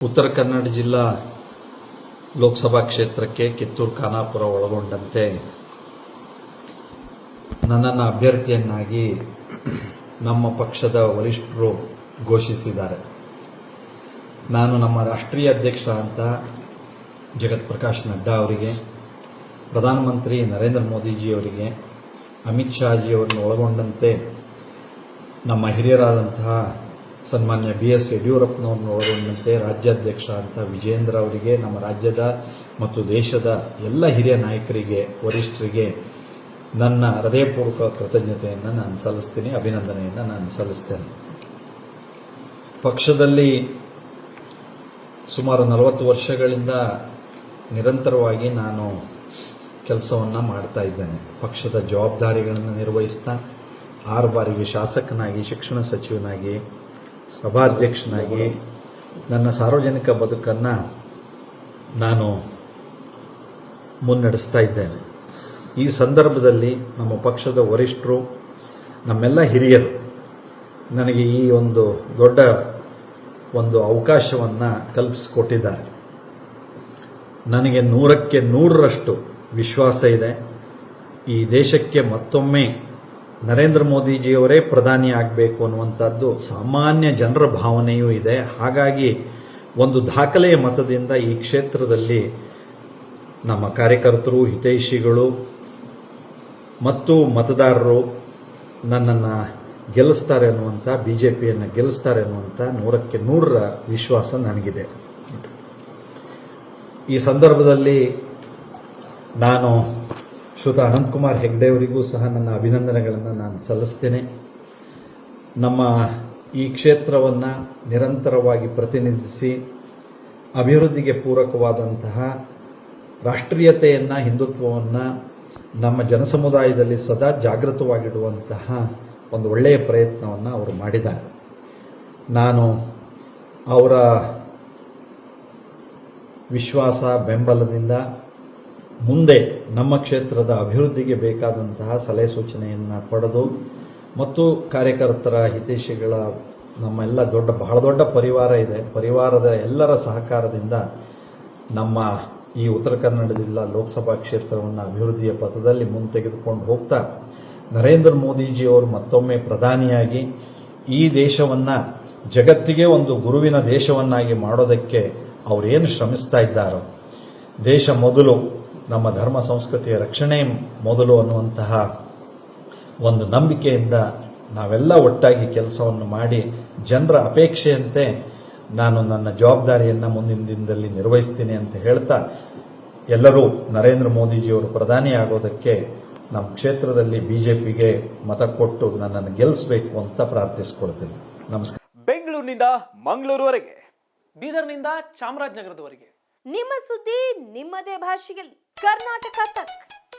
ಉತ್ತರ ಕನ್ನಡ ಜಿಲ್ಲಾ ಲೋಕಸಭಾ ಕ್ಷೇತ್ರಕ್ಕೆ ಕಿತ್ತೂರು ಖಾನಾಪುರ ಒಳಗೊಂಡಂತೆ ನನ್ನನ್ನು ಅಭ್ಯರ್ಥಿಯನ್ನಾಗಿ ನಮ್ಮ ಪಕ್ಷದ ವರಿಷ್ಠರು ಘೋಷಿಸಿದ್ದಾರೆ. ನಾನು ನಮ್ಮ ರಾಷ್ಟ್ರೀಯ ಅಧ್ಯಕ್ಷ ಅಂತ ಜಗತ್ ಪ್ರಕಾಶ್ ನಡ್ಡಾ ಅವರಿಗೆ, ಪ್ರಧಾನಮಂತ್ರಿ ನರೇಂದ್ರ ಮೋದಿಜಿಯವರಿಗೆ, ಅಮಿತ್ ಶಾಜಿಯವರನ್ನು ಒಳಗೊಂಡಂತೆ ನಮ್ಮ ಹಿರಿಯರಾದಂತಹ ಸನ್ಮಾನ್ಯ BS ಯಡಿಯೂರಪ್ಪನವ್ರನ್ನ ಒಳಗೊಂಡಂತೆ ರಾಜ್ಯಾಧ್ಯಕ್ಷ ಅಂತ ವಿಜೇಂದ್ರ ಅವರಿಗೆ, ನಮ್ಮ ರಾಜ್ಯದ ಮತ್ತು ದೇಶದ ಎಲ್ಲ ಹಿರಿಯ ನಾಯಕರಿಗೆ, ವರಿಷ್ಠರಿಗೆ ನನ್ನ ಹೃದಯಪೂರ್ವಕ ಕೃತಜ್ಞತೆಯನ್ನು ನಾನು ಸಲ್ಲಿಸ್ತೀನಿ, ಅಭಿನಂದನೆಯನ್ನು ನಾನು ಸಲ್ಲಿಸ್ತೇನೆ. ಪಕ್ಷದಲ್ಲಿ ಸುಮಾರು 40 ವರ್ಷಗಳಿಂದ ನಿರಂತರವಾಗಿ ನಾನು ಕೆಲಸವನ್ನು ಮಾಡ್ತಾ ಇದ್ದೇನೆ. ಪಕ್ಷದ ಜವಾಬ್ದಾರಿಗಳನ್ನು ನಿರ್ವಹಿಸ್ತಾ 6 ಬಾರಿಗೆ ಶಾಸಕನಾಗಿ, ಶಿಕ್ಷಣ ಸಚಿವನಾಗಿ, ಸಭಾಧ್ಯಕ್ಷನಾಗಿ ನನ್ನ ಸಾರ್ವಜನಿಕ ಬದುಕನ್ನು ನಾನು ಮುನ್ನಡೆಸ್ತಾ ಇದ್ದೇನೆ. ಈ ಸಂದರ್ಭದಲ್ಲಿ ನಮ್ಮ ಪಕ್ಷದ ವರಿಷ್ಠರು, ನಮ್ಮೆಲ್ಲ ಹಿರಿಯರು ನನಗೆ ಈ ಒಂದು ದೊಡ್ಡ ಅವಕಾಶವನ್ನು ಕಲ್ಪಿಸಿಕೊಟ್ಟಿದ್ದಾರೆ. ನನಗೆ 100ಕ್ಕೆ 100ರಷ್ಟು ವಿಶ್ವಾಸ ಇದೆ. ಈ ದೇಶಕ್ಕೆ ಮತ್ತೊಮ್ಮೆ ನರೇಂದ್ರ ಮೋದಿಜಿಯವರೇ ಪ್ರಧಾನಿ ಆಗಬೇಕು ಅನ್ನುವಂಥದ್ದು ಸಾಮಾನ್ಯ ಜನರ ಭಾವನೆಯೂ ಇದೆ. ಹಾಗಾಗಿ ಒಂದು ದಾಖಲೆಯ ಮತದಿಂದ ಈ ಕ್ಷೇತ್ರದಲ್ಲಿ ನಮ್ಮ ಕಾರ್ಯಕರ್ತರು, ಹಿತೈಷಿಗಳು ಮತ್ತು ಮತದಾರರು ನನ್ನನ್ನು ಗೆಲ್ಲಿಸ್ತಾರೆ ಅನ್ನುವಂಥ, BJPಯನ್ನು ಗೆಲ್ಲಿಸ್ತಾರೆ ಅನ್ನುವಂಥ 100ಕ್ಕೆ 100ರ ವಿಶ್ವಾಸ ನನಗಿದೆ. ಈ ಸಂದರ್ಭದಲ್ಲಿ ನಾನು ಶ್ರೀಯುತ ಅನಂತಕುಮಾರ್ ಹೆಗ್ಡೆ ಅವರಿಗೂ ಸಹ ನನ್ನ ಅಭಿನಂದನೆಗಳನ್ನು ನಾನು ಸಲ್ಲಿಸ್ತೇನೆ. ನಮ್ಮ ಈ ಕ್ಷೇತ್ರವನ್ನು ನಿರಂತರವಾಗಿ ಪ್ರತಿನಿಧಿಸಿ ಅಭಿವೃದ್ಧಿಗೆ ಪೂರಕವಾದಂತಹ ರಾಷ್ಟ್ರೀಯತೆಯನ್ನು, ಹಿಂದುತ್ವವನ್ನು ನಮ್ಮ ಜನಸಮುದಾಯದಲ್ಲಿ ಸದಾ ಜಾಗೃತವಾಗಿಡುವಂತಹ ಒಂದು ಒಳ್ಳೆಯ ಪ್ರಯತ್ನವನ್ನು ಅವರು ಮಾಡಿದ್ದಾರೆ. ನಾನು ಅವರ ವಿಶ್ವಾಸ, ಬೆಂಬಲದಿಂದ ಮುಂದೆ ನಮ್ಮ ಕ್ಷೇತ್ರದ ಅಭಿವೃದ್ಧಿಗೆ ಬೇಕಾದಂತಹ ಸಲಹೆ ಸೂಚನೆಯನ್ನು ಪಡೆದು ಮತ್ತು ಕಾರ್ಯಕರ್ತರ, ಹಿತೈಷಿಗಳ ನಮ್ಮೆಲ್ಲ ಬಹಳ ದೊಡ್ಡ ಪರಿವಾರ ಇದೆ. ಪರಿವಾರದ ಎಲ್ಲರ ಸಹಕಾರದಿಂದ ನಮ್ಮ ಈ ಉತ್ತರ ಕನ್ನಡ ಜಿಲ್ಲಾ ಲೋಕಸಭಾ ಕ್ಷೇತ್ರವನ್ನು ಅಭಿವೃದ್ಧಿಯ ಪಥದಲ್ಲಿ ಮುಂತೆಗೆದುಕೊಂಡು ಹೋಗ್ತಾ ನರೇಂದ್ರ ಮೋದಿಜಿಯವರು ಮತ್ತೊಮ್ಮೆ ಪ್ರಧಾನಿಯಾಗಿ ಈ ದೇಶವನ್ನು ಜಗತ್ತಿಗೆ ಒಂದು ಗುರುವಿನ ದೇಶವನ್ನಾಗಿ ಮಾಡೋದಕ್ಕೆ ಅವರೇನು ಶ್ರಮಿಸ್ತಾ ಇದ್ದಾರೋ, ದೇಶ ಮೊದಲು, ನಮ್ಮ ಧರ್ಮ ಸಂಸ್ಕೃತಿಯ ರಕ್ಷಣೆ ಮೊದಲು ಅನ್ನುವಂತಹ ಒಂದು ನಂಬಿಕೆಯಿಂದ ನಾವೆಲ್ಲ ಒಟ್ಟಾಗಿ ಕೆಲಸವನ್ನು ಮಾಡಿ ಜನರ ಅಪೇಕ್ಷೆಯಂತೆ ನಾನು ನನ್ನ ಜವಾಬ್ದಾರಿಯನ್ನು ಮುಂದಿನ ದಿನದಲ್ಲಿ ನಿರ್ವಹಿಸ್ತೀನಿ ಅಂತ ಹೇಳ್ತಾ, ಎಲ್ಲರೂ ನರೇಂದ್ರ ಮೋದಿಜಿಯವರು ಪ್ರಧಾನಿ ಆಗೋದಕ್ಕೆ ನಮ್ಮ ಕ್ಷೇತ್ರದಲ್ಲಿ BJPಗೆ ಮತ ಕೊಟ್ಟು ನನ್ನನ್ನು ಗೆಲ್ಲಿಸಬೇಕು ಅಂತ ಪ್ರಾರ್ಥಿಸ್ಕೊಳ್ತೀನಿ. ನಮಸ್ಕಾರ. ಬೆಂಗಳೂರಿನಿಂದ ಮಂಗಳೂರುವರೆಗೆ, ಬೀದರ್ನಿಂದ ಚಾಮರಾಜನಗರದವರೆಗೆ ನಿಮ್ಮ ಸುದ್ದಿ ನಿಮ್ಮದೇ ಭಾಷೆಯಲ್ಲಿ ಕರ್ನಾಟಕ ತಕ್.